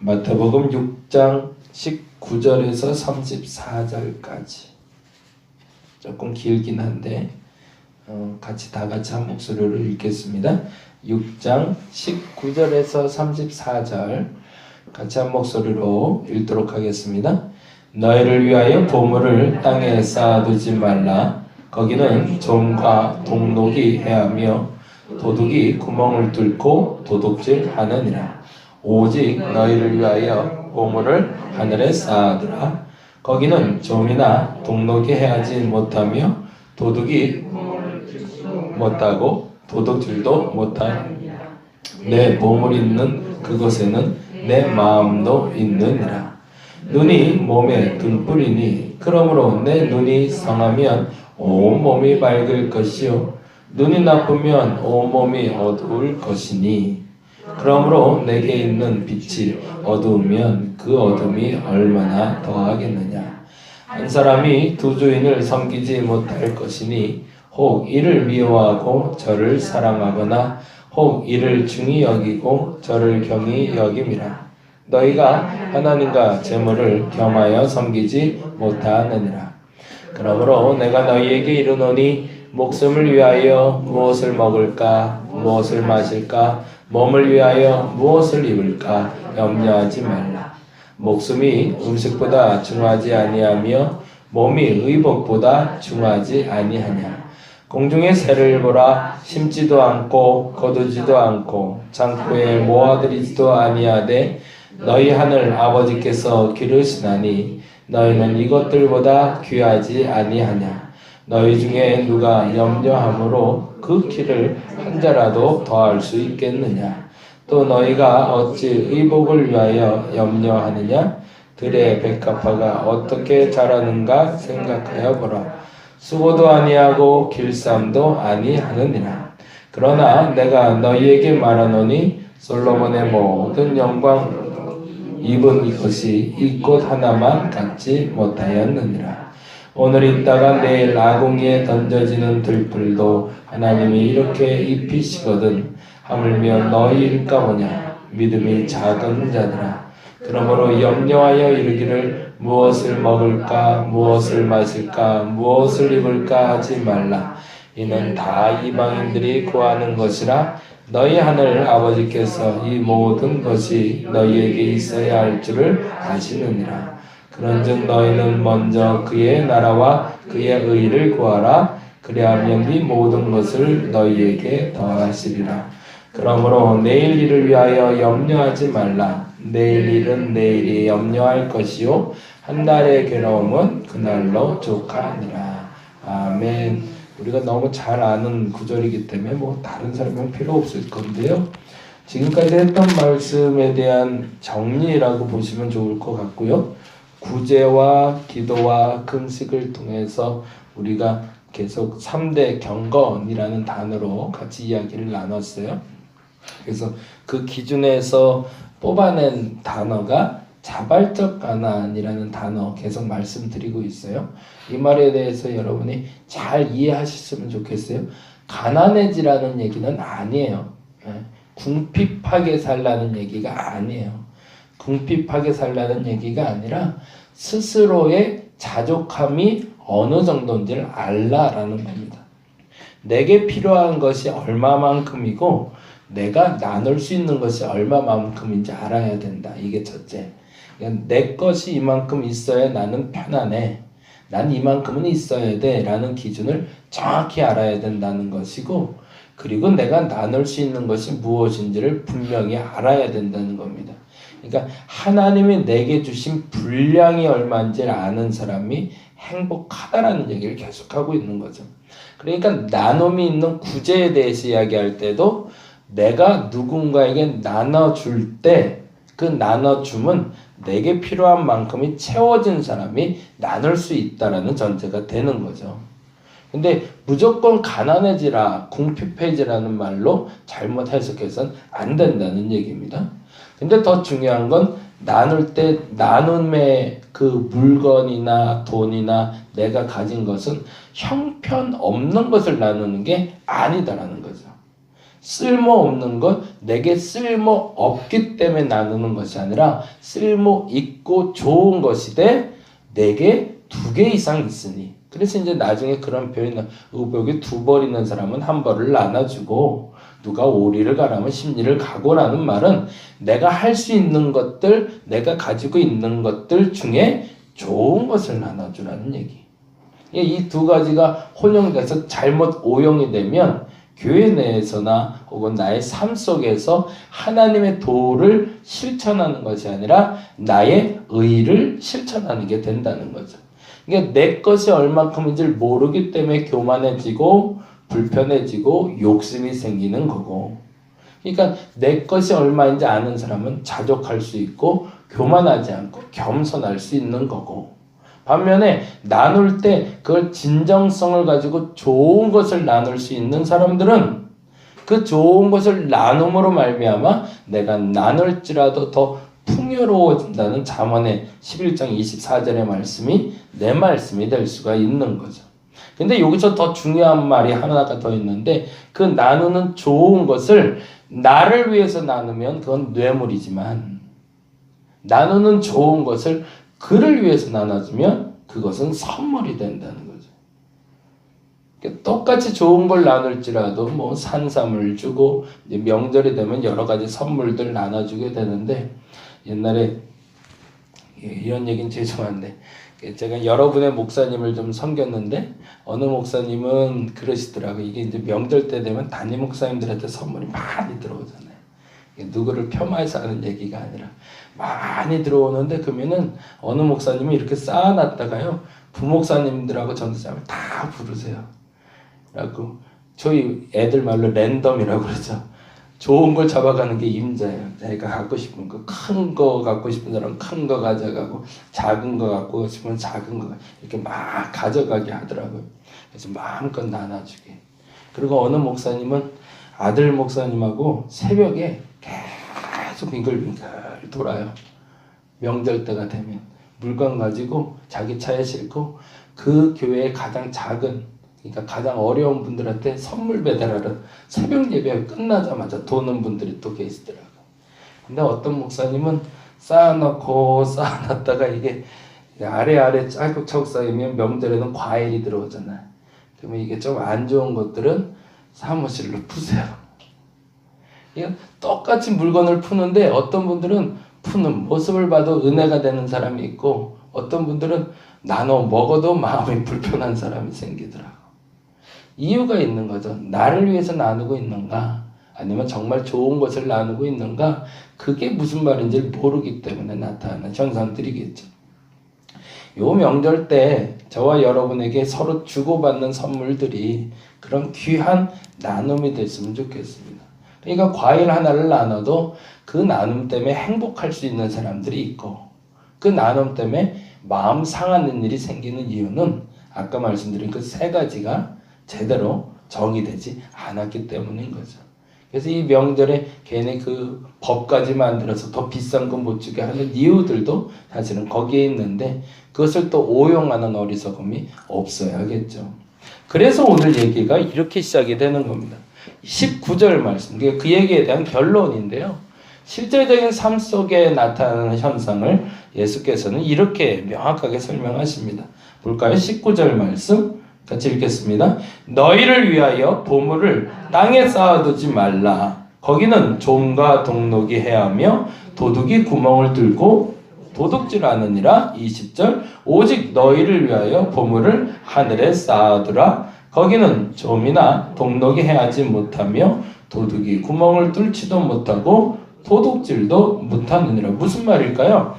마태복음 6장 19절에서 34절까지 조금 길긴 한데 같이 다 같이 한 목소리로 읽겠습니다. 6장 19절에서 34절 같이 한 목소리로 읽도록 하겠습니다. 너희를 위하여 보물을 땅에 쌓아두지 말라. 거기는 좀과 동록이 해하며 도둑이 구멍을 뚫고 도둑질하느니라. 오직 너희를 위하여 보물을 하늘에 쌓아두라. 거기는 좀이나 동록이 해하지 못하며 도둑이 못하고 도둑질도 못하느니라. 내 보물이 있는 그곳에는 내 마음도 있느니라. 눈이 몸에 등불이니 그러므로 내 눈이 성하면 온 몸이 밝을 것이요 눈이 나쁘면 온 몸이 어두울 것이니 그러므로 내게 있는 빛이 어두우면 그 어둠이 얼마나 더하겠느냐. 한 사람이 두 주인을 섬기지 못할 것이니 혹 이를 미워하고 저를 사랑하거나 혹 이를 중히 여기고 저를 경히 여김이라. 너희가 하나님과 재물을 겸하여 섬기지 못하느니라. 그러므로 내가 너희에게 이르노니 목숨을 위하여 무엇을 먹을까 무엇을 마실까 몸을 위하여 무엇을 입을까 염려하지 말라. 목숨이 음식보다 중하지 아니하며 몸이 의복보다 중하지 아니하냐. 공중의 새를 보라. 심지도 않고 거두지도 않고 창고에 모아들이지도 아니하되 너희 하늘 아버지께서 기르시나니 너희는 이것들보다 귀하지 아니하냐. 너희 중에 누가 염려함으로 그 키를 한 자라도 더할 수 있겠느냐. 또 너희가 어찌 의복을 위하여 염려하느냐. 들의 백합화가 어떻게 자라는가 생각하여 보라. 수고도 아니하고 길쌈도 아니하느니라. 그러나 내가 너희에게 말하노니 솔로몬의 모든 영광 입은 것이 이 꽃 하나만 갖지 못하였느니라. 오늘 있다가 내일 아궁이에 던져지는 들풀도 하나님이 이렇게 입히시거든 하물며 너희일까 보냐. 믿음이 작은 자들아. 그러므로 염려하여 이르기를 무엇을 먹을까 무엇을 마실까 무엇을 입을까 하지 말라. 이는 다 이방인들이 구하는 것이라. 너희 하늘 아버지께서 이 모든 것이 너희에게 있어야 할 줄을 아시느니라. 그런즉 너희는 먼저 그의 나라와 그의 의를 구하라. 그리하면 이 모든 것을 너희에게 더하시리라. 그러므로 내일 일을 위하여 염려하지 말라. 내일 일은 내일이 염려할 것이요 한 달의 괴로움은 그날로 족하니라. 아멘. 우리가 너무 잘 아는 구절이기 때문에 다른 설명 필요 없을 건데요. 지금까지 했던 말씀에 대한 정리라고 보시면 좋을 것 같고요. 구제와 기도와 금식을 통해서 우리가 계속 3대 경건이라는 단어로 같이 이야기를 나눴어요. 그래서 그 기준에서 뽑아낸 단어가 자발적 가난이라는 단어 계속 말씀드리고 있어요. 이 말에 대해서 여러분이 잘 이해하셨으면 좋겠어요. 가난해지라는 얘기는 아니에요. 궁핍하게 살라는 얘기가 아니에요. 궁핍하게 살라는 얘기가 아니라 스스로의 자족함이 어느 정도인지를 알라라는 겁니다. 내게 필요한 것이 얼마만큼이고 내가 나눌 수 있는 것이 얼마만큼인지 알아야 된다. 이게 첫째. 내 것이 이만큼 있어야 나는 편안해. 난 이만큼은 있어야 돼. 라는 기준을 정확히 알아야 된다는 것이고, 그리고 내가 나눌 수 있는 것이 무엇인지를 분명히 알아야 된다는 겁니다. 그러니까 하나님이 내게 주신 분량이 얼마인지를 아는 사람이 행복하다라는 얘기를 계속하고 있는 거죠. 그러니까 나눔이 있는 구제에 대해서 이야기할 때도 내가 누군가에게 나눠줄 때 그 나눠줌은 내게 필요한 만큼이 채워진 사람이 나눌 수 있다라는 전제가 되는 거죠. 근데 무조건 가난해지라, 궁핍해지라는 말로 잘못 해석해서는 안 된다는 얘기입니다. 근데 더 중요한 건 나눌 때 나눔의 그 물건이나 돈이나 내가 가진 것은 형편없는 것을 나누는 게 아니다라는 거죠. 쓸모없는 것, 내게 쓸모없기 때문에 나누는 것이 아니라 쓸모있고 좋은 것이되 내게 2개 이상 있으니. 그래서 이제 나중에 그런 표현이 의복이 2벌 있는 사람은 1벌을 나눠주고 누가 5리를 가라면 10리를 가고라는 말은 내가 할 수 있는 것들, 내가 가지고 있는 것들 중에 좋은 것을 나눠주라는 얘기. 이 2가지가 혼용돼서 잘못 오용이 되면 교회 내에서나 혹은 나의 삶 속에서 하나님의 도를 실천하는 것이 아니라 나의 의를 실천하는 게 된다는 거죠. 그러니까 내 것이 얼마큼인지를 모르기 때문에 교만해지고 불편해지고 욕심이 생기는 거고, 그러니까 내 것이 얼마인지 아는 사람은 자족할 수 있고 교만하지 않고 겸손할 수 있는 거고, 반면에 나눌 때 그걸 진정성을 가지고 좋은 것을 나눌 수 있는 사람들은 그 좋은 것을 나눔으로 말미암아 내가 나눌지라도 더 풍요로워진다는 잠언의 11장 24절의 말씀이 내 말씀이 될 수가 있는 거죠. 근데 여기서 더 중요한 말이 하나가 더 있는데, 그 나누는 좋은 것을 나를 위해서 나누면 그건 뇌물이지만 나누는 좋은 것을 그를 위해서 나눠주면 그것은 선물이 된다는 거죠. 그러니까 똑같이 좋은 걸 나눌지라도 뭐 산삼을 주고 이제 명절이 되면 여러 가지 선물들 나눠주게 되는데, 옛날에 이런 얘기는 죄송한데 제가 여러분의 목사님을 좀 섬겼는데 어느 목사님은 그러시더라고요. 이게 이제 명절 때 되면 담임 목사님들한테 선물이 많이 들어오잖아요. 누구를 폄하해서 하는 얘기가 아니라 많이 들어오는데, 그러면은 어느 목사님이 이렇게 쌓아놨다가요 부목사님들하고 전도사님을 다 부르세요. 그래갖고 저희 애들 말로 랜덤이라고 그러죠. 좋은 걸 잡아가는 게 임자예요. 자기가 갖고 싶은 거, 큰 거 갖고 싶은 사람은 큰 거 가져가고 작은 거 갖고 싶으면 작은 거 이렇게 막 가져가게 하더라고요. 그래서 마음껏 나눠주게. 그리고 어느 목사님은 아들 목사님하고 새벽에 계속 빙글빙글 돌아요. 명절 때가 되면 물건 가지고 자기 차에 싣고 그 교회의 가장 작은, 그러니까 가장 어려운 분들한테 선물 배달하러 새벽 예배 끝나자마자 도는 분들이 또 계시더라고요. 근데 어떤 목사님은 쌓아놓고 쌓아놨다가 이게 아래아래 짤꾹차곡 쌓이면 명절에는 과일이 들어오잖아요. 그러면 이게 좀 안 좋은 것들은 사무실로 푸세요. 이건 똑같이 물건을 푸는데 어떤 분들은 푸는 모습을 봐도 은혜가 되는 사람이 있고, 어떤 분들은 나눠 먹어도 마음이 불편한 사람이 생기더라고. 이유가 있는 거죠. 나를 위해서 나누고 있는가, 아니면 정말 좋은 것을 나누고 있는가, 그게 무슨 말인지 모르기 때문에 나타나는 현상들이겠죠. 요 명절 때 저와 여러분에게 서로 주고받는 선물들이 그런 귀한 나눔이 됐으면 좋겠습니다. 그러니까 과일 하나를 나눠도 그 나눔 때문에 행복할 수 있는 사람들이 있고, 그 나눔 때문에 마음 상하는 일이 생기는 이유는 아까 말씀드린 그 3가지가 제대로 정의되지 않았기 때문인 거죠. 그래서 이 명절에 괜히 그 법까지 만들어서 더 비싼 거 못 주게 하는 이유들도 사실은 거기에 있는데, 그것을 또 오용하는 어리석음이 없어야겠죠. 그래서 오늘 얘기가 이렇게 시작이 되는 겁니다. 19절 말씀, 그 얘기에 대한 결론인데요. 실제적인 삶 속에 나타나는 현상을 예수께서는 이렇게 명확하게 설명하십니다. 볼까요? 19절 말씀 같이 읽겠습니다. 너희를 위하여 보물을 땅에 쌓아두지 말라. 거기는 좀과 동록이 해하며 도둑이 구멍을 뚫고 도둑질하느니라. 20절 오직 너희를 위하여 보물을 하늘에 쌓아두라. 거기는 좀이나 동록이 해하지 못하며 도둑이 구멍을 뚫지도 못하고 도둑질도 못하느니라. 무슨 말일까요?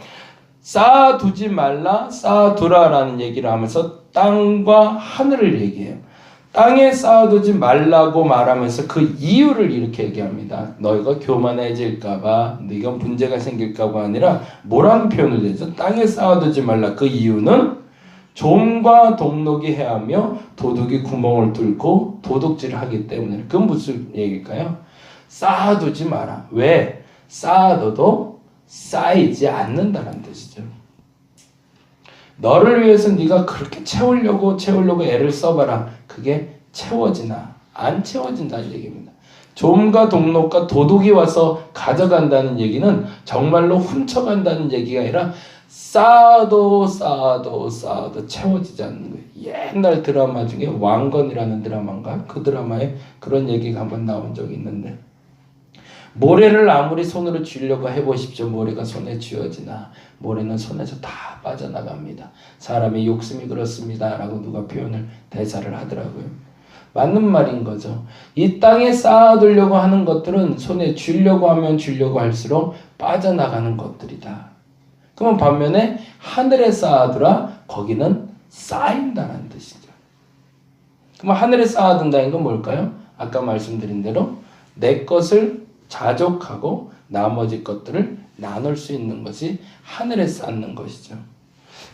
쌓아두지 말라, 쌓아두라라는 얘기를 하면서 땅과 하늘을 얘기해요. 땅에 쌓아두지 말라고 말하면서 그 이유를 이렇게 얘기합니다. 너희가 교만해질까봐, 네가 문제가 생길까봐 아니라 뭐라는 표현을 대죠? 땅에 쌓아두지 말라. 그 이유는 좀과 동록이 해하며 도둑이 구멍을 뚫고 도둑질을 하기 때문에. 그건 무슨 얘기일까요? 쌓아두지 마라. 왜? 쌓아둬도 쌓이지 않는다는 뜻이죠. 너를 위해서 네가 그렇게 채우려고 애를 써봐라. 그게 채워지나 안 채워진다는 얘기입니다. 좀과 동록과 도둑이 와서 가져간다는 얘기는 정말로 훔쳐간다는 얘기가 아니라 쌓아도 채워지지 않는 거예요. 옛날 드라마 중에 왕건이라는 드라마인가? 그 드라마에 그런 얘기가 한번 나온 적이 있는데, 모래를 아무리 손으로 쥐려고 해보십시오. 모래가 손에 쥐어지나 모래는 손에서 다 빠져나갑니다. 사람의 욕심이 그렇습니다. 라고 누가 대사를 하더라고요. 맞는 말인 거죠. 이 땅에 쌓아두려고 하는 것들은 손에 쥐려고 하면 쥐려고 할수록 빠져나가는 것들이다. 그러면 반면에 하늘에 쌓아두라, 거기는 쌓인다는 뜻이죠. 그럼 하늘에 쌓아둔다는 건 뭘까요? 아까 말씀드린 대로 내 것을 자족하고 나머지 것들을 나눌 수 있는 것이 하늘에 쌓는 것이죠.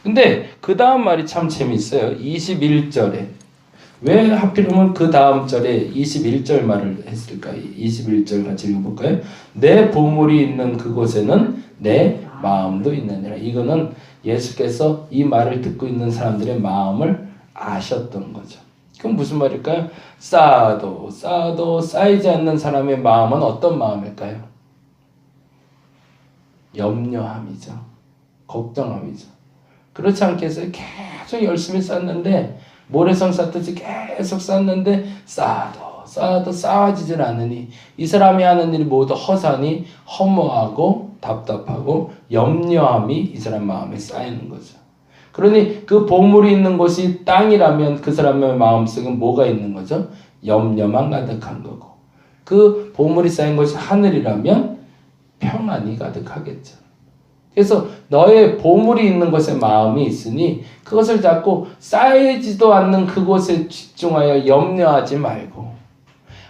근데 그 다음 말이 참 재밌어요. 21절에 왜 하필이면 그 다음 절에 21절 말을 했을까요? 21절 같이 읽어볼까요? 내 보물이 있는 그곳에는 내 마음도 있느니라. 이거는 예수께서 이 말을 듣고 있는 사람들의 마음을 아셨던 거죠. 그럼 무슨 말일까요? 쌓아도 쌓이지 않는 사람의 마음은 어떤 마음일까요? 염려함이죠. 걱정함이죠. 그렇지 않겠어요? 계속 열심히 쌓는데, 모래성 쌓듯이 계속 쌓는데 쌓아도 쌓아지질 않으니 이 사람이 하는 일이 모두 허사니 허무하고 답답하고 염려함이 이 사람 마음에 쌓이는 거죠. 그러니 그 보물이 있는 곳이 땅이라면 그 사람의 마음속에 뭐가 있는 거죠? 염려만 가득한 거고, 그 보물이 쌓인 것이 하늘이라면 평안이 가득하겠죠. 그래서 너의 보물이 있는 곳에 마음이 있으니 그것을 잡고 쌓이지도 않는 그곳에 집중하여 염려하지 말고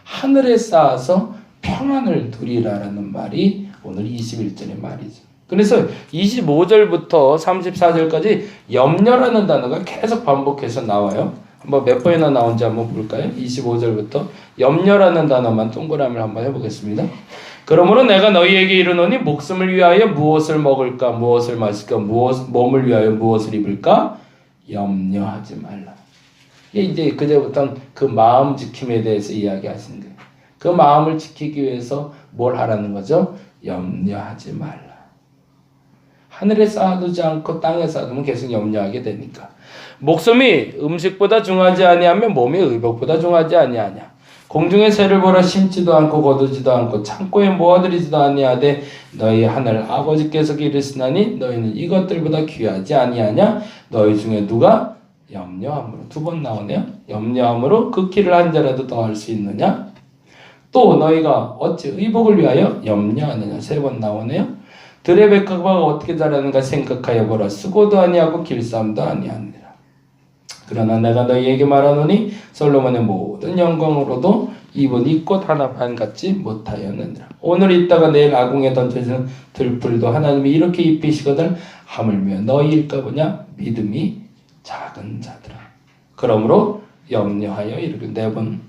하늘에 쌓아서 평안을 누리라라는 말이 오늘 21절의 말이죠. 그래서 25절부터 34절까지 염려라는 단어가 계속 반복해서 나와요. 한번 몇 번이나 나온지 한번 볼까요? 25절부터 염려라는 단어만 동그라미를 한번 해보겠습니다. 그러므로 내가 너희에게 이르노니 목숨을 위하여 무엇을 먹을까, 무엇을 마실까, 몸을 위하여 무엇을 입을까 염려하지 말라. 이제 그제부터는 그 마음 지킴에 대해서 이야기하시는 거예요. 그 마음을 지키기 위해서 뭘 하라는 거죠? 염려하지 말라. 하늘에 쌓아두지 않고 땅에 쌓아두면 계속 염려하게 되니까. 목숨이 음식보다 중하지 아니하며 몸이 의복보다 중하지 아니하냐. 공중의 새를 보라. 심지도 않고 거두지도 않고 창고에 모아들이지도 아니하되 너희 하늘 아버지께서 기르시나니 너희는 이것들보다 귀하지 아니하냐. 너희 중에 누가 염려함으로, 두 번 나오네요. 염려함으로 그 키를 한 자라도 더 할 수 있느냐. 또 너희가 어찌 의복을 위하여 염려하느냐. 세 번 나오네요. 들의 백합화가 어떻게 자라는가 생각하여 보라. 수고도 아니하고 길쌈도 아니하니라. 그러나 내가 너희에게 말하노니 솔로몬의 모든 영광으로도 입은 이 꽃 하나 반 같지 못하였느니라. 오늘 있다가 내일 아궁에 던져지는 들풀도 하나님이 이렇게 입히시거든 하물며 너희일까 보냐. 믿음이 작은 자들아. 그러므로 염려하여 이르기를, 네 번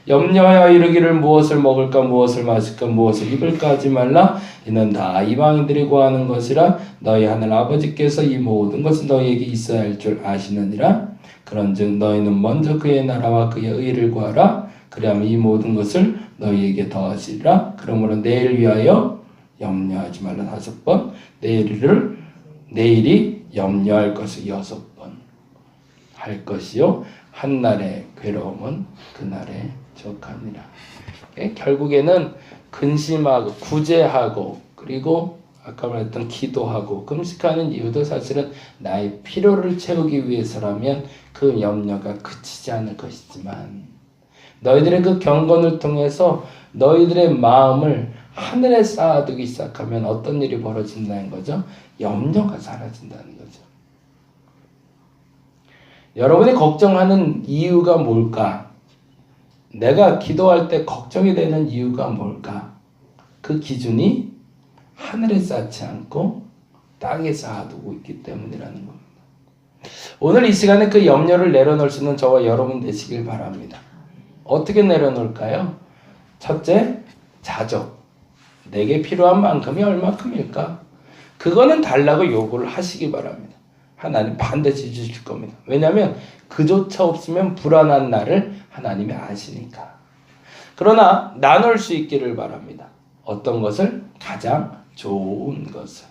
염려하여 이르기를 무엇을 먹을까, 무엇을 마실까, 무엇을 입을까 하지 말라. 이는 다 이방인들이 구하는 것이라. 너희 하늘 아버지께서 이 모든 것은 너희에게 있어야 할 줄 아시느니라. 그런즉 너희는 먼저 그의 나라와 그의 의를 구하라. 그리하면 이 모든 것을 너희에게 더하시리라. 그러므로 내일 위하여 염려하지 말라. 5번. 내일이 염려할 것을 6번 할 것이요 한날의 괴로움은 그날에 족하니라. 결국에는 근심하고 구제하고 그리고 아까 말했던 기도하고 금식하는 이유도 사실은 나의 필요를 채우기 위해서라면 그 염려가 그치지 않을 것이지만, 너희들의 그 경건을 통해서 너희들의 마음을 하늘에 쌓아두기 시작하면 어떤 일이 벌어진다는 거죠? 염려가 사라진다는 거죠. 여러분이 걱정하는 이유가 뭘까? 내가 기도할 때 걱정이 되는 이유가 뭘까? 그 기준이 하늘에 쌓지 않고 땅에 쌓아두고 있기 때문이라는 겁니다. 오늘 이 시간에 그 염려를 내려놓을 수 있는 저와 여러분 되시길 바랍니다. 어떻게 내려놓을까요? 첫째, 자족. 내게 필요한 만큼이 얼마큼일까? 그거는 달라고 요구를 하시기 바랍니다. 하나님 반드시 주실 겁니다. 왜냐하면 그조차 없으면 불안한 나를 하나님이 아시니까. 그러나 나눌 수 있기를 바랍니다. 어떤 것을? 가장 좋은 것을.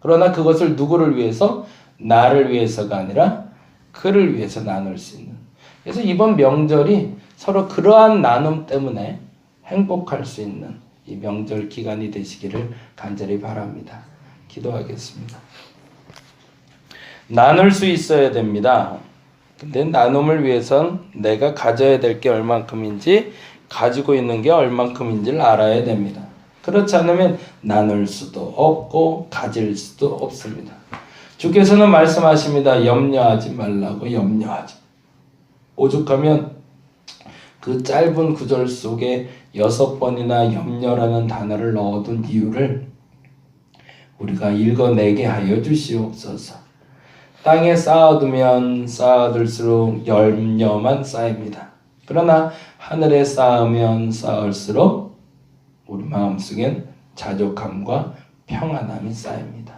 그러나 그것을 누구를 위해서? 나를 위해서가 아니라 그를 위해서 나눌 수 있는. 그래서 이번 명절이 서로 그러한 나눔 때문에 행복할 수 있는 이 명절 기간이 되시기를 간절히 바랍니다. 기도하겠습니다. 나눌 수 있어야 됩니다. 근데 나눔을 위해선 내가 가져야 될 게 얼만큼인지, 가지고 있는 게 얼만큼인지를 알아야 됩니다. 그렇지 않으면 나눌 수도 없고 가질 수도 없습니다. 주께서는 말씀하십니다. 염려하지 말라고. 염려하지. 오죽하면 그 짧은 구절 속에 6번이나 염려라는 단어를 넣어둔 이유를 우리가 읽어내게 하여 주시옵소서. 땅에 쌓아두면 쌓아둘수록 염려만 쌓입니다. 그러나 하늘에 쌓으면 쌓을수록 우리 마음속엔 자족함과 평안함이 쌓입니다.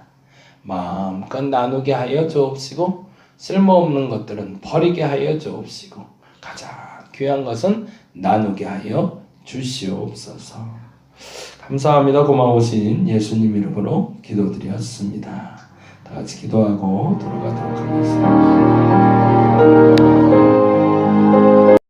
마음껏 나누게 하여 주옵시고 쓸모없는 것들은 버리게 하여 주옵시고 가장 귀한 것은 나누게 하여 주시옵소서. 감사합니다. 고마우신 예수님 이름으로 기도드렸습니다. 다 같이 기도하고 돌아가도록 하겠습니다.